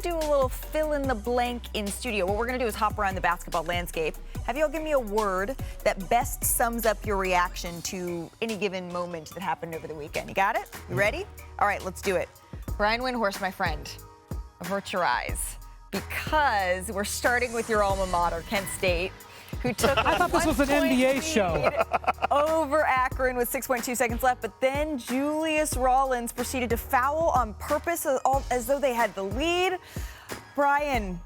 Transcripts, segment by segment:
do a little fill in the blank in studio. What we're going to do is hop around the basketball landscape. Have you all give me a word that best sums up your reaction to any given moment that happened over the weekend? You got it? You ready? All right, let's do it. Brian Windhorst, my friend, avert your eyes, because we're starting with your alma mater, Kent State, who took I thought this was an NBA show. Over Akron with 6.2 seconds left, but then Julius Rollins proceeded to foul on purpose as though they had the lead. Brian,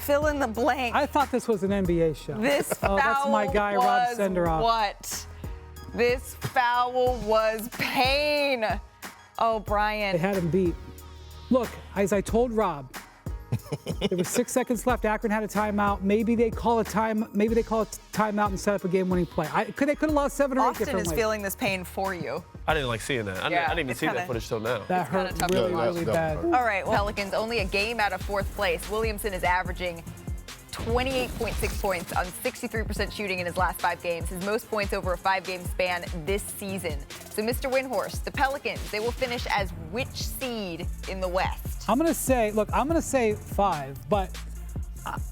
fill in the blank. I thought this was an NBA show. This foul that's my guy, Rob was Senderoff. what? This foul was pain. Oh, Brian. They had him beat. Look, as I told Rob, there was 6 seconds left. Akron had a timeout. Maybe they call a timeout and set up a game-winning play. They could have lost 7 or 8 different ways. Austin is feeling this pain for you. I didn't like seeing that. I didn't even see that footage till now. That hurt really bad. All right, well, Pelicans only a game out of 4th place. Williamson is averaging 28.6 points on 63% shooting in his last 5 games, his most points over a 5-game span this season. So, Mr. Windhorst, the Pelicans, they will finish as which seed in the West? I'm going to say, look, I'm going to say 5, but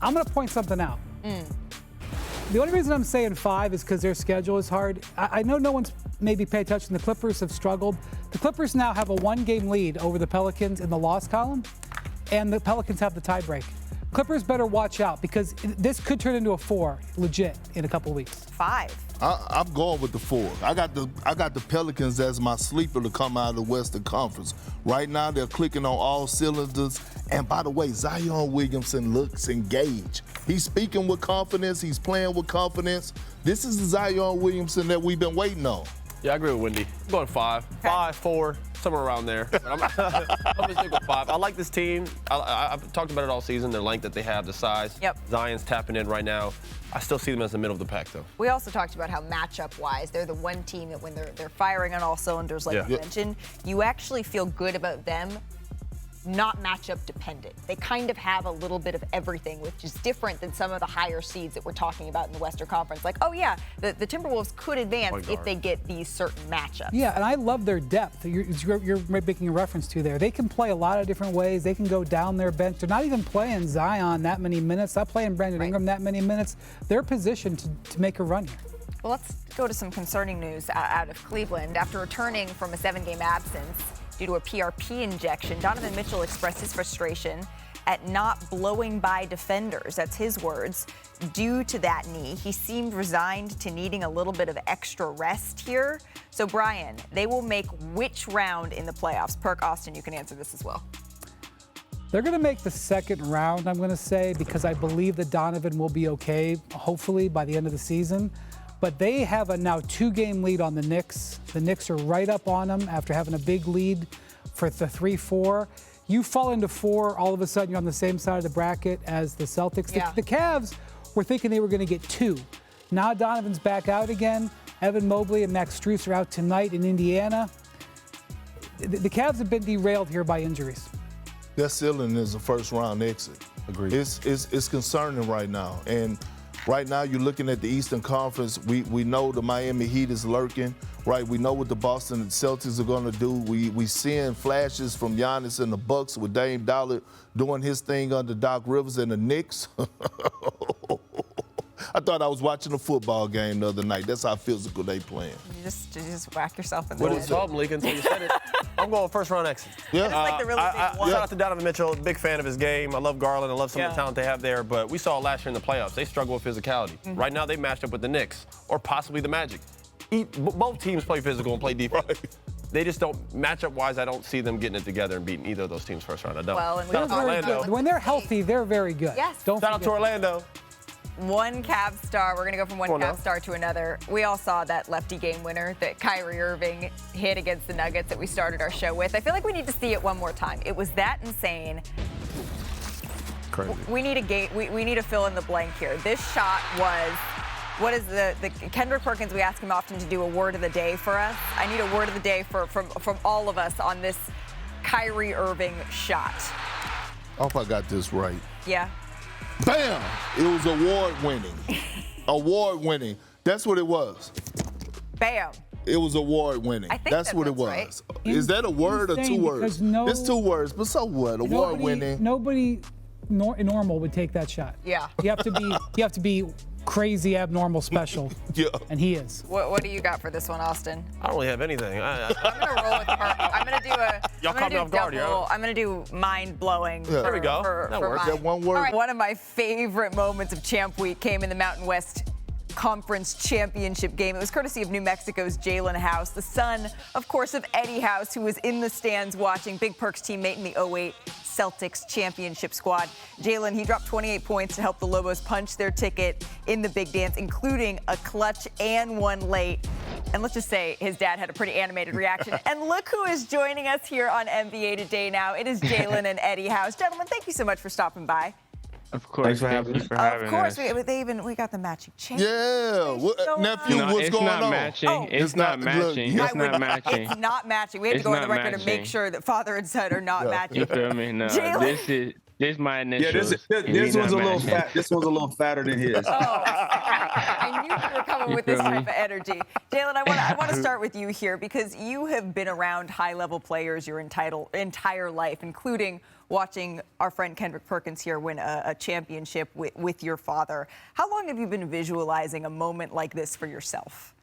I'm going to point something out. The only reason I'm saying 5 is because their schedule is hard. I know no one's maybe paid attention. The Clippers have struggled. The Clippers now have a 1-game lead over the Pelicans in the loss column, and the Pelicans have the tiebreak. Clippers better watch out because this could turn into a 4, legit, in a couple of weeks. 5. I'm going with the 4. I got the Pelicans as my sleeper to come out of the Western Conference. Right now, they're clicking on all cylinders. And by the way, Zion Williamson looks engaged. He's speaking with confidence. He's playing with confidence. This is the Zion Williamson that we've been waiting on. Yeah, I agree with Wendy. I'm going 5. 5, 4, somewhere around there. But I'm going to stick with 5. I like this team. I've talked about it all season, the length that they have, the size. Yep. Zion's tapping in right now. I still see them as the middle of the pack, though. We also talked about how matchup-wise, they're the one team that when they're firing on all cylinders, like you mentioned, you actually feel good about them, not matchup dependent. They kind of have a little bit of everything, which is different than some of the higher seeds that we're talking about in the Western Conference. Like, oh yeah, the Timberwolves could advance if they get these certain matchups. Yeah, and I love their depth. You're making a reference to there. They can play a lot of different ways. They can go down their bench. They're not even playing Zion that many minutes, not playing Brandon Ingram that many minutes. They're positioned to make a run here. Well, let's go to some concerning news out of Cleveland. After returning from a 7-game absence due to a PRP injection, Donovan Mitchell expressed his frustration at not blowing by defenders. That's his words. Due to that knee, he seemed resigned to needing a little bit of extra rest here. So, Brian, they will make which round in the playoffs? Perk, Austin, you can answer this as well. They're going to make the second round, I'm going to say, because I believe that Donovan will be okay, hopefully, by the end of the season. But they have a now 2-game lead on the Knicks. The Knicks are right up on them after having a big lead for the 3-4. You fall into 4, all of a sudden you're on the same side of the bracket as the Celtics. Yeah. The Cavs were thinking they were going to get 2. Now Donovan's back out again. Evan Mobley and Max Strus are out tonight in Indiana. The Cavs have been derailed here by injuries. Their ceiling is a first-round exit. Agreed. It's concerning right now. And right now, you're looking at the Eastern Conference. We know the Miami Heat is lurking, right? We know what the Boston Celtics are going to do. We seeing flashes from Giannis and the Bucks with Dame Dollar doing his thing under Doc Rivers and the Knicks. I thought I was watching a football game the other night. That's how physical they playing. You just whack yourself in the What head. is the problem, Malika, until you said it? I'm going first-round exit. Yeah. That's like the really big one. Shout out to Donovan Mitchell, big fan of his game. I love Garland. I love some of the talent they have there. But we saw last year in the playoffs, they struggle with physicality. Right now, they matched up with the Knicks or possibly the Magic. Both teams play physical and play defense. Right. They just don't, matchup-wise, I don't see them getting it together and beating either of those teams first round. I don't. Well, and Shout out to Orlando. When they're healthy, they're very good. Yes. Don't Shout out to Orlando. One Cavs star. We're going to go from one Cavs star to another. We all saw that lefty game winner that Kyrie Irving hit against the Nuggets that we started our show with. I feel like we need to see it one more time. It was that insane. Crazy. We need a fill in the blank here. This shot was, what is the Kendrick Perkins, we ask him often to do a word of the day for us. I need a word of the day from all of us on this Kyrie Irving shot. I hope I got this right. Yeah. Bam! It was award-winning. Award-winning. That's what it was. Bam. It was award winning. I think that's what it was. right. Is that a word or 2 words? It's 2 words, but so what? Award winning. Nobody normal would take that shot. Yeah. You have to be crazy, abnormal, special. Yeah. And he is. What do you got for this one, Austin? I don't really have anything. I'm gonna roll with Perk. I'm gonna do a. Y'all caught me off guard, yeah. I'm gonna do mind blowing. Yeah. There we go. That works. That one word. All right. One of my favorite moments of Champ Week came in the Mountain West Conference Championship game. It was courtesy of New Mexico's Jaelen House, the son, of course, of Eddie House, who was in the stands watching. Big Perk's teammate in the 08 Celtics championship squad. Jaelen, he dropped 28 points to help the Lobos punch their ticket in the big dance, including a clutch and one late. And let's just say his dad had a pretty animated reaction. And look who is joining us here on NBA Today now. It is Jaelen and Eddie House. Gentlemen, thank you so much for stopping by. Of course. Thanks for having us. Of course, we got the matching chain. Yeah, nephew, what's going on? It's not matching. It's not matching. It's not matching. We have to go on the record and make sure that father and son are not matching. You feel me? No, this is my initials. Yeah, this one's a little fat. This one's a little fatter than his. Oh, I knew you were coming with this type of energy. Jaelen, I want to start with you here because you have been around high-level players your entire life, including watching our friend Kendrick Perkins here win a championship with your father. How long have you been visualizing a moment like this for yourself?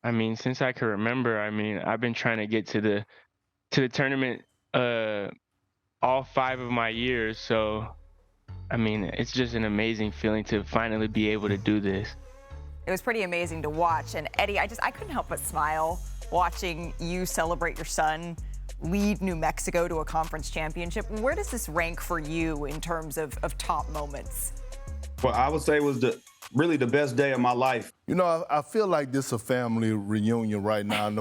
I mean, since I can remember, I've been trying to get to the tournament all 5 of my years. So, it's just an amazing feeling to finally be able to do this. It was pretty amazing to watch. And Eddie, I couldn't help but smile watching you celebrate your son lead New Mexico to a conference championship. Where does this rank for you in terms of top moments? Well, I would say it was really the best day of my life. You know, I feel like this is a family reunion right now. And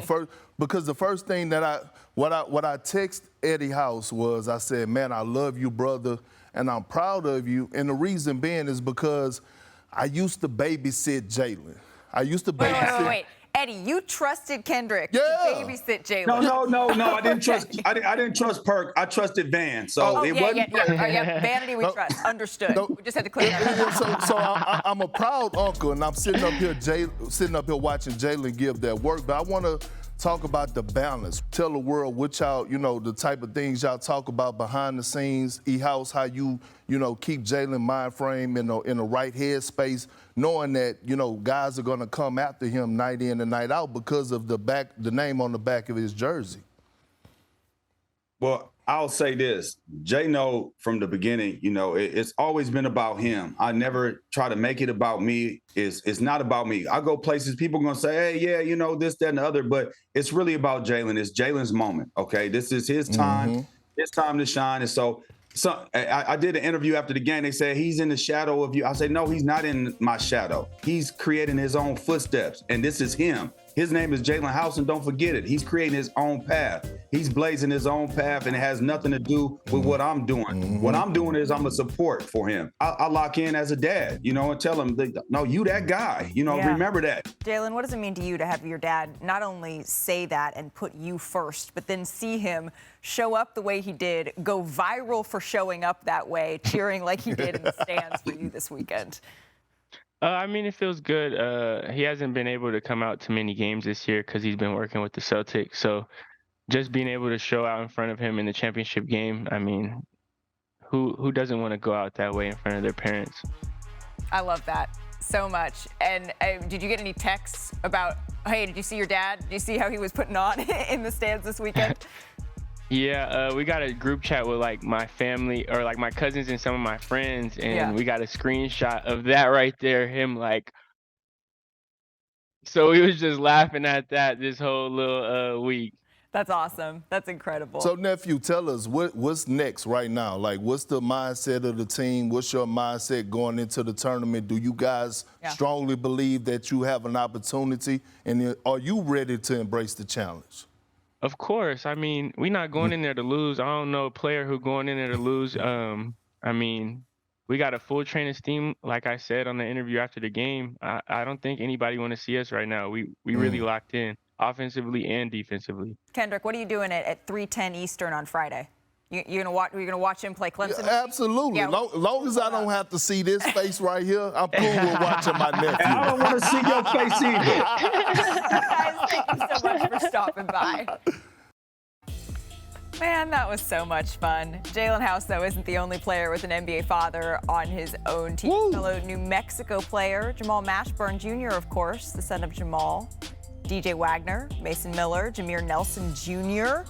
because the first thing that what I text Eddie House was, I said, man, I love you, brother, and I'm proud of you. And the reason being is because I used to babysit Jaelen. I used to babysit. Wait. Eddie, you trusted Kendrick to babysit Jaelen. No. I didn't trust. I didn't trust Perk. I trusted Van. So it wasn't. Yeah. Vanity we trust. Understood. We just had to clear that up. So I'm a proud uncle, and I'm sitting up here watching Jaelen give that work. But I want to talk about the balance. Tell the world what y'all, the type of things y'all talk about behind the scenes. E-House, how you keep Jaelen mind frame in the right headspace, knowing that, guys are going to come after him night in and night out because of the name on the back of his jersey. Well, I'll say this. Jay know from the beginning, it's always been about him. I never try to make it about me. It's not about me. I go places, people are going to say, hey, yeah, this, that, and the other, but it's really about Jaelen. It's Jalen's moment, okay? This is his time. His time to shine. And so I did an interview after the game. They said he's in the shadow of you. I said, no, he's not in my shadow. He's creating his own footsteps, and this is him. His name is Jaelen House, and don't forget it. He's creating his own path. He's blazing his own path, and it has nothing to do with what I'm doing. What I'm doing is I'm a support for him. I lock in as a dad, and tell him, no, you that guy. Remember that. Jaelen, what does it mean to you to have your dad not only say that and put you first, but then see him show up the way he did, go viral for showing up that way, cheering like he did in the stands for you this weekend? It feels good. He hasn't been able to come out to many games this year because he's been working with the Celtics. So just being able to show out in front of him in the championship game, who doesn't want to go out that way in front of their parents? I love that so much. And did you get any texts about, hey, did you see your dad? Did you see how he was putting on in the stands this weekend? Yeah, we got a group chat with my family or my cousins and some of my friends, and we got a screenshot of that right there. Him so we was just laughing at that this whole little week. That's awesome. That's incredible. So nephew, tell us what's next right now. What's the mindset of the team? What's your mindset going into the tournament? Do you guys strongly believe that you have an opportunity, and are you ready to embrace the challenge? Of course. We're not going in there to lose. I don't know a player who going in there to lose. We got a full training team, like I said on the interview after the game. I don't think anybody want to see us right now. We really locked in, offensively and defensively. Kendrick, what are you doing at 3:10 Eastern on Friday? You're gonna watch him play Clemson? Yeah, absolutely. Yeah. Long as I don't have to see this face right here, I'm cool with watching my nephew. And I don't want to see your face either. Guys, thank you so much for stopping by. Man, that was so much fun. Jaelen House, though, isn't the only player with an NBA father on his own team. Woo. Fellow New Mexico player, Jamal Mashburn Jr., of course, the son of Jamal. DJ Wagner, Mason Miller, Jameer Nelson Jr.,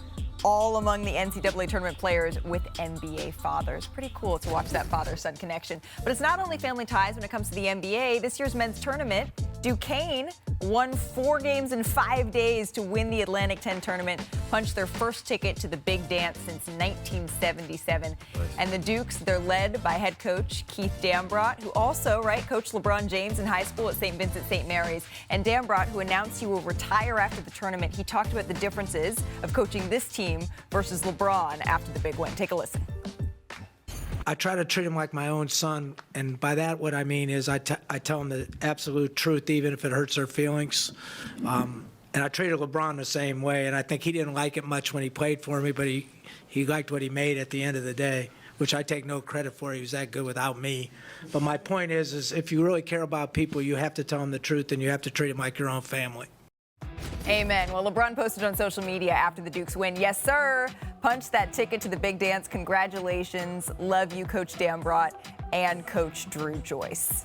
all among the NCAA tournament players with NBA fathers. Pretty cool to watch that father-son connection. But it's not only family ties when it comes to the NBA. This year's men's tournament, Duquesne won 4 games in 5 days to win the Atlantic 10 tournament, punched their first ticket to the big dance since 1977. And the Dukes, they're led by head coach Keith Dambrot, who also, coached LeBron James in high school at St. Vincent St. Mary's. And Dambrot, who announced he will retire after the tournament, he talked about the differences of coaching this team versus LeBron after the big win. Take a listen. I try to treat him like my own son, and by that what I mean is I tell him the absolute truth, even if it hurts their feelings. And I treated LeBron the same way, and I think he didn't like it much when he played for me, but he liked what he made at the end of the day, which I take no credit for. He was that good without me. But my point is if you really care about people, you have to tell them the truth, and you have to treat them like your own family. Amen. Well, LeBron posted on social media after the Dukes win, "Yes, sir. Punched that ticket to the big dance. Congratulations. Love you, Coach Dambrot and Coach Drew Joyce."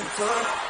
NBA